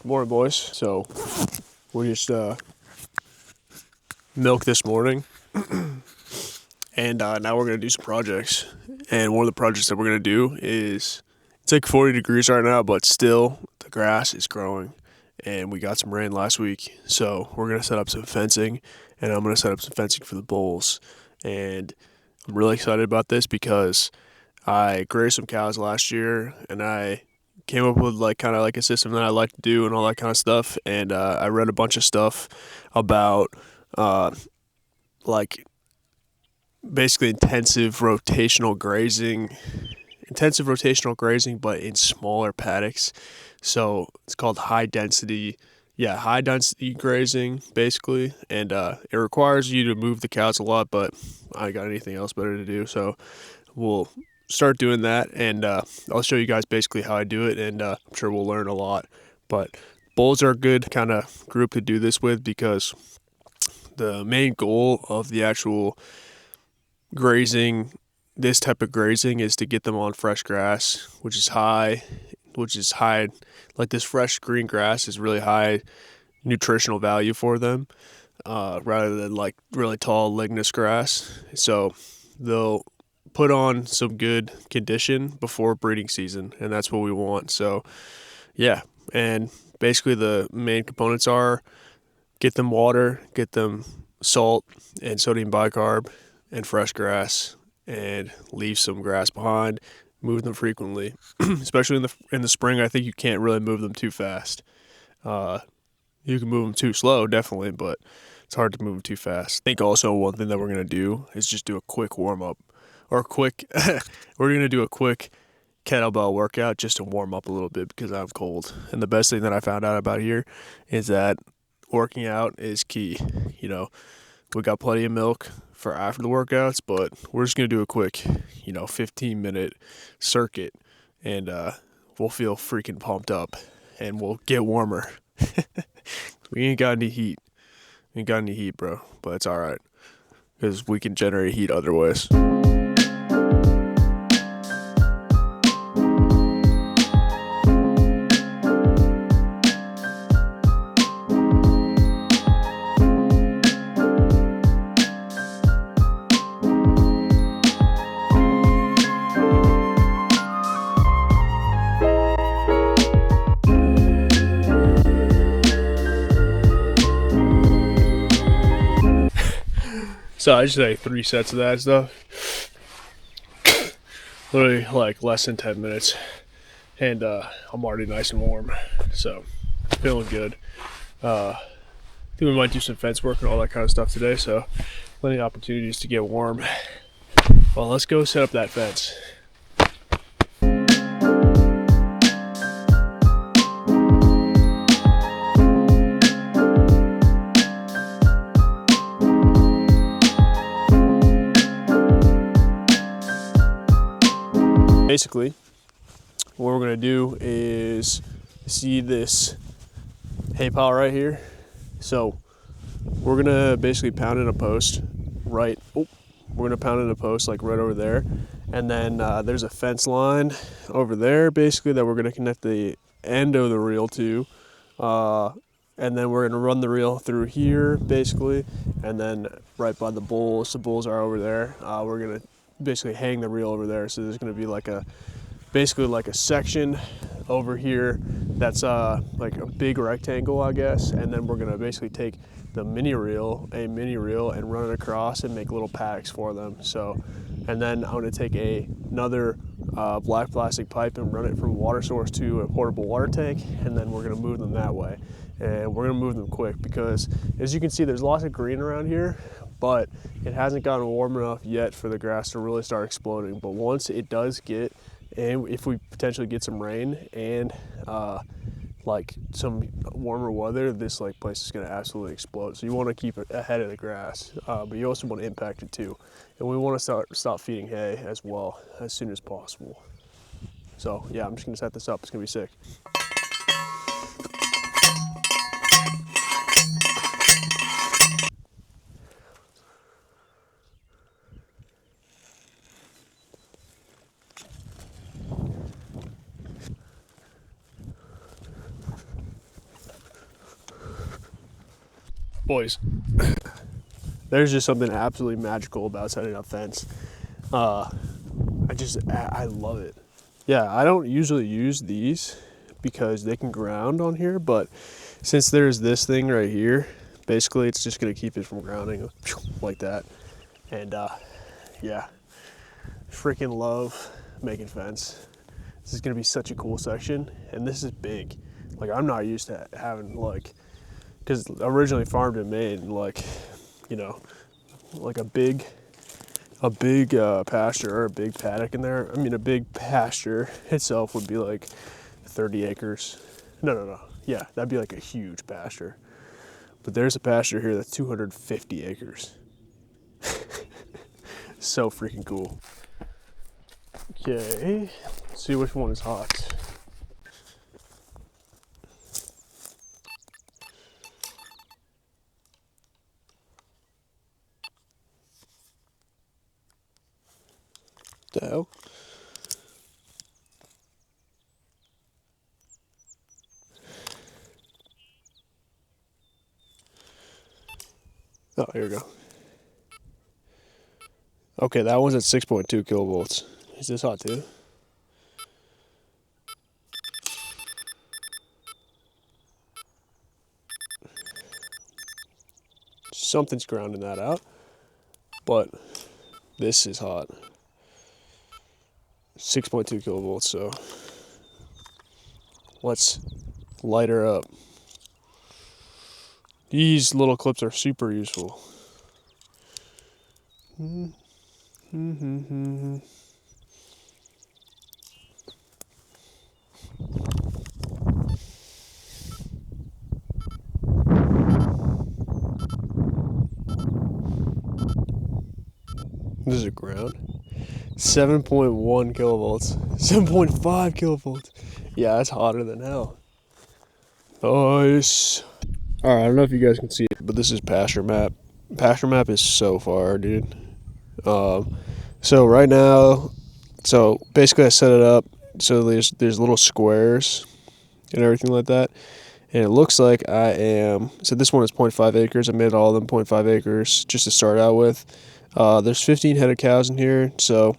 Morning, boys. So we just milked this morning, and now we're gonna do some projects. And one of the projects that we're gonna do is it's like 40 degrees right now, but still the grass is growing. And we got some rain last week, so we're gonna set up some fencing, and I'm gonna set up some fencing for the bulls. And I'm really excited about this because I grazed some cows last year, and I came up with like kind of like a system that I like to do and all that kind of stuff. And I read a bunch of stuff about like basically intensive rotational grazing, but in smaller paddocks. So it's called high density grazing basically. And it requires you to move the cows a lot, but I ain't got anything else better to do. So we'll start doing that, and I'll show you guys basically how I do it, and I'm sure we'll learn a lot. But bulls are a good kind of group to do this with because the main goal of the actual grazing, this type of grazing, is to get them on fresh grass, which is high. Like this fresh green grass is really high nutritional value for them, rather than like really tall lignous grass. So they'll put on some good condition before breeding season, and that's what we want. So yeah, and basically the main components are get them water, get them salt and sodium bicarb and fresh grass, and leave some grass behind. Move them frequently, especially in the spring. I think you can't really move them too fast. You can move them too slow, definitely, but it's hard to move them too fast. I think also one thing that we're gonna do is just do a quick warm up. We're going to do a quick kettlebell workout just to warm up a little bit because I'm cold. And the best thing that I found out about here is that working out is key. You know, we got plenty of milk for after the workouts, but we're just going to do a quick, 15-minute circuit, and we'll feel freaking pumped up, and we'll get warmer. We ain't got any heat. We ain't got any heat, bro, but it's all right because we can generate heat other ways. So I just did 3 sets of that stuff. Literally like less than 10 minutes. And I'm already nice and warm. So feeling good. I think we might do some fence work and all that kind of stuff today. So plenty of opportunities to get warm. Well, let's go set up that fence. Basically, what we're going to do is see this hay pile right here. So we're going to basically pound in a post we're going to pound in a post like right over there. And then there's a fence line over there basically that we're going to connect the end of the reel to. And then we're going to run the reel through here basically. And then right by the bulls are over there. We're going to basically hang the reel over there. So there's going to be basically like a section over here that's like a big rectangle, I guess. And then we're going to basically take the mini reel and run it across and make little paddocks for them. So, and then I'm going to take another black plastic pipe and run it from a water source to a portable water tank, and then we're going to move them that way. And we're going to move them quick because, as you can see, there's lots of green around here, but it hasn't gotten warm enough yet for the grass to really start exploding. But once it does get, and if we potentially get some rain and like some warmer weather, this place is going to absolutely explode. So you want to keep it ahead of the grass, but you also want to impact it too. And we want to stop feeding hay as well as soon as possible. So yeah, I'm just going to set this up. It's going to be sick. Boys, there's just something absolutely magical about setting up fence. I love it. Yeah, I don't usually use these because they can ground on here, but since there's this thing right here, basically it's just gonna keep it from grounding like that. And yeah, freaking love making fence. This is gonna be such a cool section, and this is big. Like, I'm not used to having, like, because originally farmed in Maine, like, you know, like a big pasture or a big paddock in there. I mean, a big pasture itself would be like 30 acres. No. Yeah, that'd be like a huge pasture. But there's a pasture here that's 250 acres. So freaking cool. Okay, let's see which one is hot. The hell? Oh, here we go. Okay, that one's at 6.2 kilovolts. Is this hot too? Something's grounding that out, but this is hot. 6.2 kilovolts, so let's light her up. These little clips are super useful. This is a ground. 7.1 kilovolts. 7.5 kilovolts. Yeah, that's hotter than hell. Nice. Alright, I don't know if you guys can see it, but this is Pasture Map. Pasture Map is so far, dude. So right now, so basically I set it up so there's little squares and everything like that. And it looks like so this one is 0.5 acres. I made all of them 0.5 acres just to start out with. There's 15 head of cows in here, so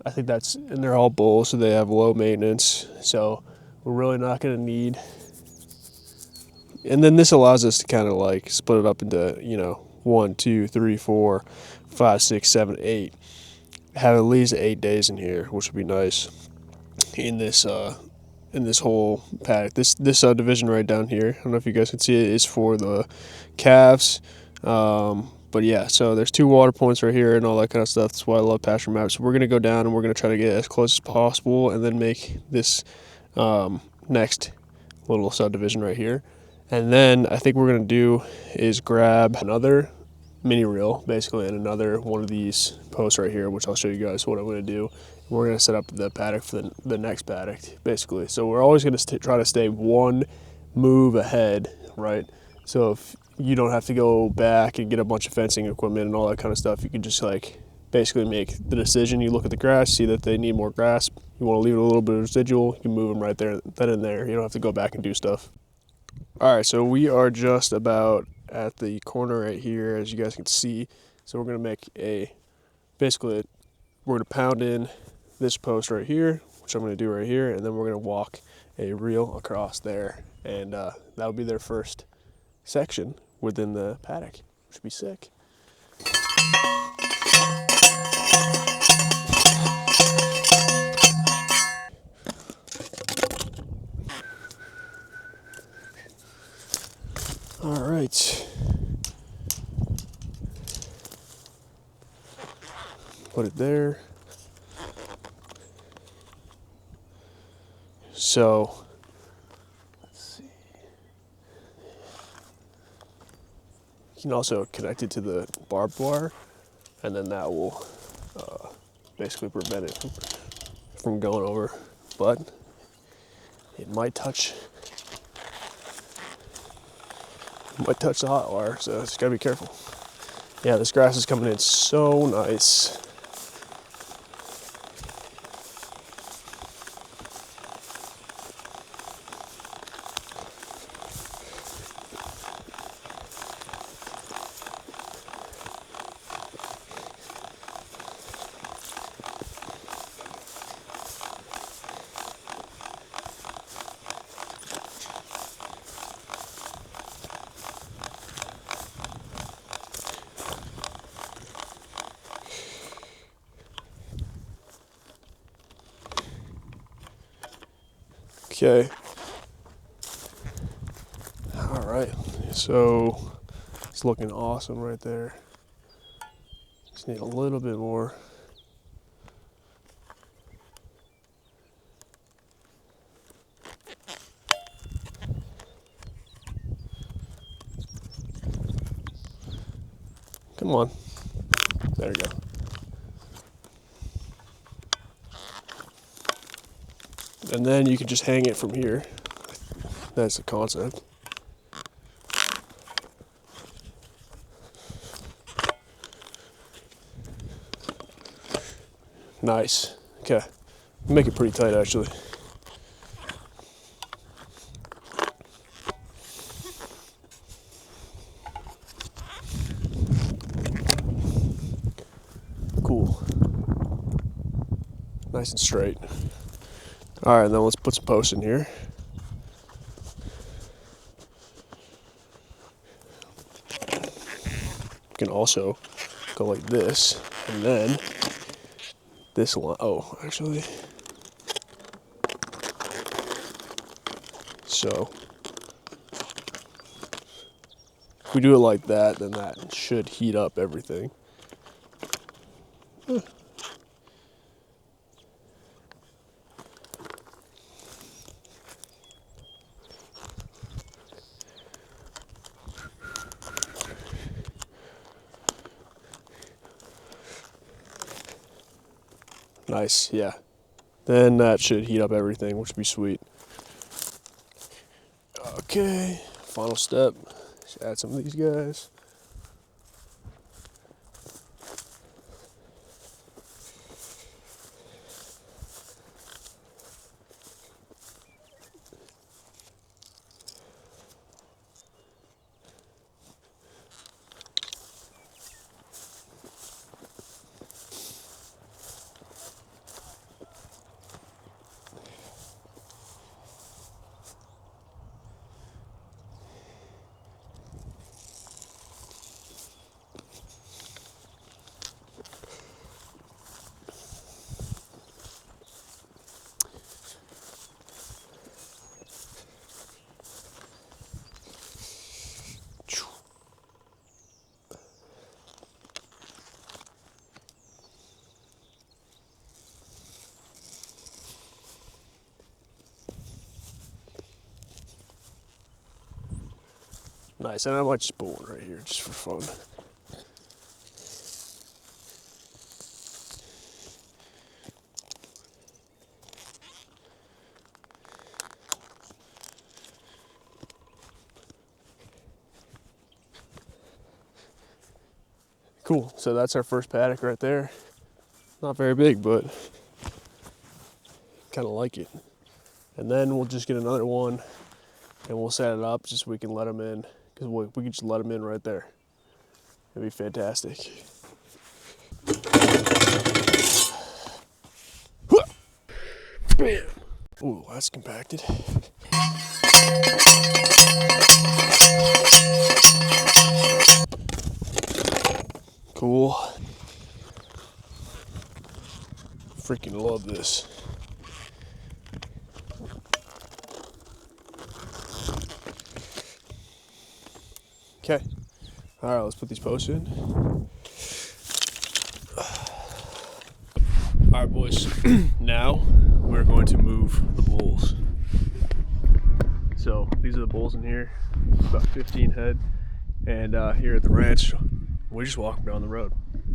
I think and they're all bulls, so they have low maintenance. So we're really not going to need. And then this allows us to kind of like split it up into, 1, 2, 3, 4, 5, 6, 7, 8. Have at least 8 days in here, which would be nice in this whole paddock. This subdivision right down here, I don't know if you guys can see it, is for the calves. But yeah, so there's 2 water points right here and all that kind of stuff. That's why I love Pasture Map. So we're going to go down and we're going to try to get as close as possible and then make this next little subdivision right here. And then I think what we're going to do is grab another mini reel, basically, and another one of these posts right here, which I'll show you guys what I'm going to do. We're going to set up the paddock for the next paddock, basically. So we're always going to try to stay one move ahead, right? So if you don't have to go back and get a bunch of fencing equipment and all that kind of stuff, you can just like basically make the decision. You look at the grass, see that they need more grass. You want to leave it a little bit of residual, you can move them right there, then and there. You don't have to go back and do stuff. All right, so we are just about at the corner right here, as you guys can see. So we're going to make basically, we're going to pound in this post right here, which I'm going to do right here, and then we're going to walk a reel across there, and that'll be their first section within the paddock, which would be sick. All right. Put it there. So, let's see. You can also connect it to the barbed wire, and then that will basically prevent it from going over. But it might touch the hot wire, so just gotta be careful. Yeah, this grass is coming in so nice. Okay. All right. So it's looking awesome right there. Just need a little bit more. Come on. There you go. And then you can just hang it from here. That's the concept. Nice. Okay. Make it pretty tight actually. Cool. Nice and straight. All right, then let's put some posts in here. You can also go like this, and then this line. Oh, actually. So if we do it like that, then that should heat up everything. Nice, yeah. Then that should heat up everything, which would be sweet. Okay, final step. Just add some of these guys. Nice, and I might just put one right here just for fun. Cool, so that's our first paddock right there. Not very big, but kind of like it. And then we'll just get another one and we'll set it up just so we can let them in, because we can just let them in right there. It'd be fantastic. Bam! Ooh, that's compacted. Cool. Freaking love this. Okay. All right, let's put these posts in. All right, boys. Now we're going to move the bulls. So these are the bulls in here, about 15 head. And here at the ranch, we just walk down the road.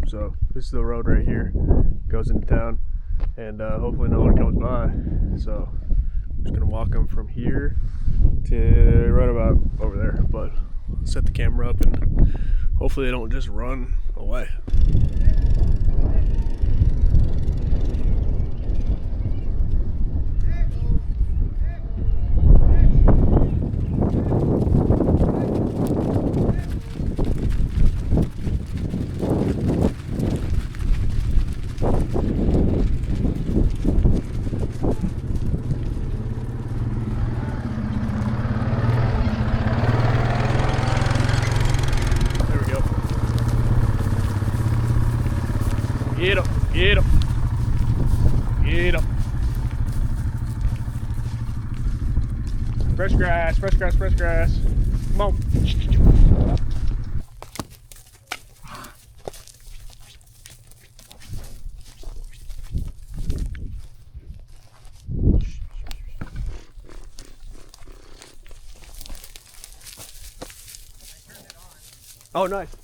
So this is the road right here, goes into town, and hopefully no one comes by. So I'm just gonna walk them from here to right about over there. But set the camera up and hopefully they don't just run away. Get him, get him, get him. Fresh grass, fresh grass, fresh grass. Come on. Oh, nice.